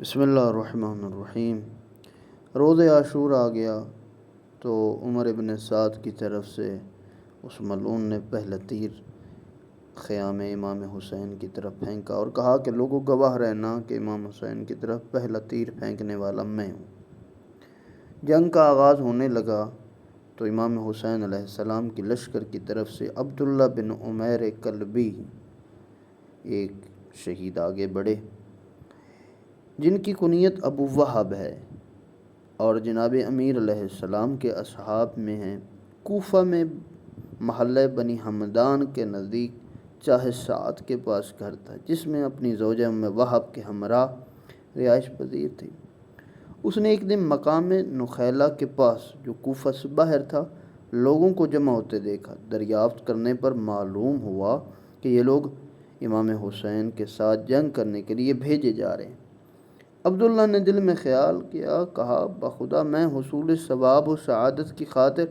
بسم اللہ الرحمن الرحیم۔ روز عاشور آ گیا تو عمر ابن سعد کی طرف سے اس ملعون نے پہلا تیر خیام امام حسین کی طرف پھینکا اور کہا کہ لوگوں گواہ رہنا کہ امام حسین کی طرف پہلا تیر پھینکنے والا میں ہوں۔ جنگ کا آغاز ہونے لگا تو امام حسین علیہ السلام کی لشکر کی طرف سے عبداللہ بن عمیر کلبی ایک شہید آگے بڑھے، جن کی کنیت ابو وہب ہے اور جناب امیر علیہ السلام کے اصحاب میں ہیں۔ کوفہ میں محلہ بنی حمدان کے نزدیک چاہ سعد کے پاس گھر تھا، جس میں اپنی زوجہ ام وہب کے ہمراہ رہائش پذیر تھی۔ اس نے ایک دن مقام نخیلہ کے پاس جو کوفہ سے باہر تھا لوگوں کو جمع ہوتے دیکھا۔ دریافت کرنے پر معلوم ہوا کہ یہ لوگ امام حسین کے ساتھ جنگ کرنے کے لیے بھیجے جا رہے ہیں۔ عبداللہ نے دل میں خیال کیا، کہا بخدا میں حصول ثواب و سعادت کی خاطر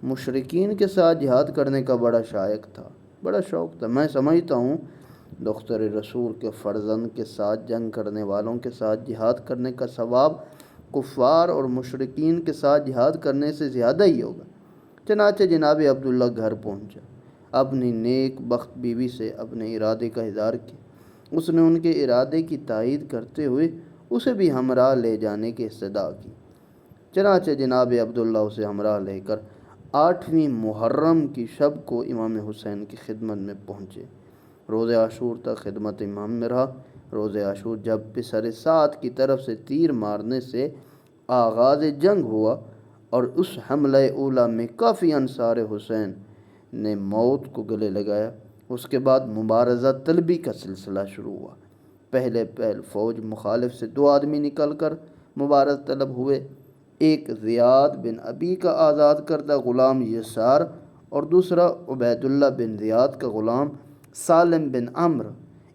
مشرکین کے ساتھ جہاد کرنے کا بڑا شوق تھا۔ میں سمجھتا ہوں دختر رسول کے فرزند کے ساتھ جنگ کرنے والوں کے ساتھ جہاد کرنے کا ثواب کفار اور مشرکین کے ساتھ جہاد کرنے سے زیادہ ہی ہوگا۔ چنانچہ جناب عبداللہ گھر پہنچا، اپنی نیک بخت بیوی سے اپنے ارادے کا اظہار کیا۔ اس نے ان کے ارادے کی تائید کرتے ہوئے اسے بھی ہمراہ لے جانے کی استدعا کی۔ چنانچہ جناب عبداللہ اسے ہمراہ لے کر 8ویں محرم کی شب کو امام حسین کی خدمت میں پہنچے۔ روز عاشور تک خدمت امام میں رہا۔ روز عاشور جب پسر سعد کی طرف سے تیر مارنے سے آغاز جنگ ہوا اور اس حملہ اولا میں کافی انصار حسین نے موت کو گلے لگایا، اس کے بعد مبارزہ طلبی کا سلسلہ شروع ہوا۔ پہلے فوج مخالف سے 2 آدمی نکل کر مبارزہ طلب ہوئے، ایک زیاد بن ابی کا آزاد کردہ غلام یسار اور دوسرا عبیداللہ بن زیاد کا غلام سالم بن عمرو۔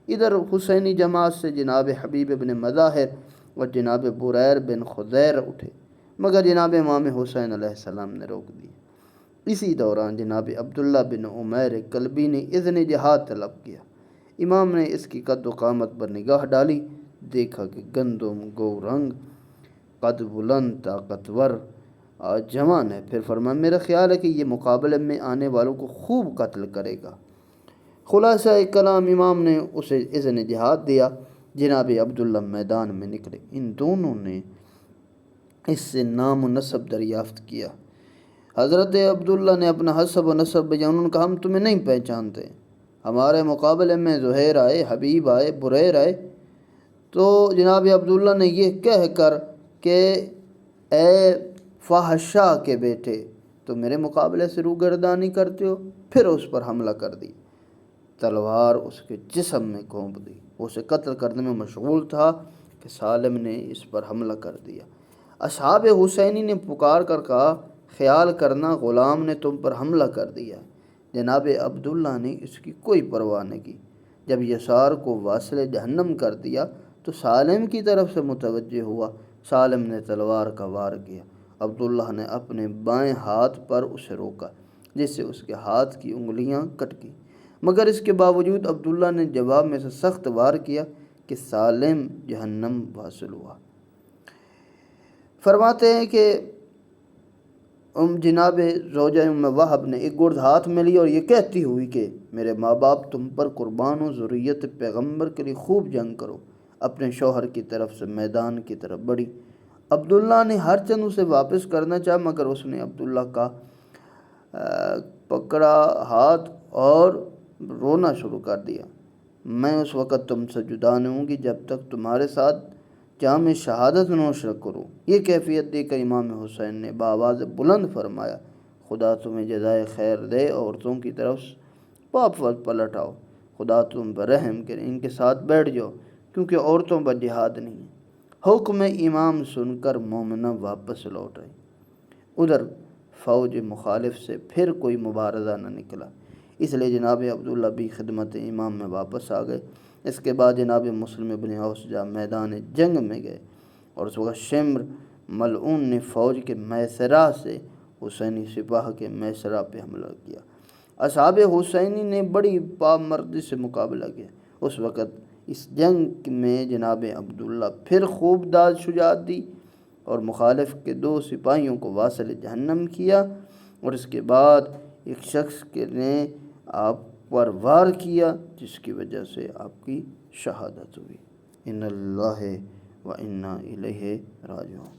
ادھر حسینی جماعت سے جناب حبیب بن مظاہر اور جناب بریر بن خزیر اٹھے، مگر جناب امام حسین علیہ السلام نے روک دیا۔ اسی دوران جناب عبداللہ بن عمیر کلبی نے اذن جہاد طلب کیا۔ امام نے اس کی قد و قامت پر نگاہ ڈالی، دیکھا کہ گندم گو رنگ، قد بلند، طاقتور، جوان ہے۔ پھر فرمایا میرا خیال ہے کہ یہ مقابلے میں آنے والوں کو خوب قتل کرے گا۔ خلاصہ کلام امام نے اسے اذن جہاد دیا۔ جناب عبداللہ میدان میں نکلے۔ ان دونوں نے اس سے نام و نسب دریافت کیا۔ حضرت عبداللہ نے اپنا حسب و نسب بیان، انہوں نے کہا ہم تمہیں نہیں پہچانتے، ہمارے مقابلے میں زہیر آئے، حبیب آئے، بریر آئے۔ تو جناب عبداللہ نے یہ کہہ کر کہ اے فحشاء کے بیٹے، تو میرے مقابلے سے روگردانی کرتے ہو، پھر اس پر حملہ کر دی۔ تلوار اس کے جسم میں گھونپ دی۔ اسے قتل کرنے میں مشغول تھا کہ سالم نے اس پر حملہ کر دیا۔ اصحاب حسینی نے پکار کر کہا خیال کرنا غلام نے تم پر حملہ کر دیا۔ جناب عبداللہ نے اس کی کوئی پرواہ نہیں کی۔ جب یسار کو واصل جہنم کر دیا تو سالم کی طرف سے متوجہ ہوا۔ سالم نے تلوار کا وار کیا۔ عبداللہ نے اپنے بائیں ہاتھ پر اسے روکا، جس سے اس کے ہاتھ کی انگلیاں کٹ گئیں، مگر اس کے باوجود عبداللہ نے جواب میں سے سخت وار کیا کہ سالم جہنم واصل ہوا۔ فرماتے ہیں کہ جناب زوجہ ام وہب نے ایک گرد ہاتھ میں لی اور یہ کہتی ہوئی کہ میرے ماں باپ تم پر قربان ہو، ذریت پیغمبر کے لیے خوب جنگ کرو، اپنے شوہر کی طرف سے میدان کی طرف بڑھی۔ عبداللہ نے ہر چند اسے واپس کرنا چاہا، مگر اس نے عبداللہ کا پکڑا ہاتھ اور رونا شروع کر دیا۔ میں اس وقت تم سے جدا نہیں ہوں گی جب تک تمہارے ساتھ جام شہادت نوش نہ کروں۔ یہ کیفیت دے کر امام حسین نے بآواز بلند فرمایا خدا تمہیں جزائے خیر دے، عورتوں کی طرف پاپ پلٹ آؤ، خدا تم پر رحم کرے، ان کے ساتھ بیٹھ جاؤ، کیونکہ عورتوں پر جہاد نہیں ہے۔ حکم امام سن کر مومنہ واپس لوٹ آئی۔ ادھر فوج مخالف سے پھر کوئی مبارزہ نہ نکلا، اس لیے جناب عبداللہ بھی خدمت امام میں واپس آ گئے۔ اس کے بعد جناب مسلم بن اوس جب میدان جنگ میں گئے اور اس وقت شمر ملعون نے فوج کے میسرہ سے حسینی سپاہ کے میسرہ پہ حملہ کیا۔ اصحاب حسینی نے بڑی پامردی سے مقابلہ کیا۔ اس وقت اس جنگ میں جناب عبداللہ پھر خوب داد شجاعت دی اور مخالف کے 2 سپاہیوں کو واصل جہنم کیا، اور اس کے بعد ایک شخص نے آپ پر وار کیا جس کی وجہ سے آپ کی شہادت ہوئی۔ ان اللہ و انا الیہ راجعون۔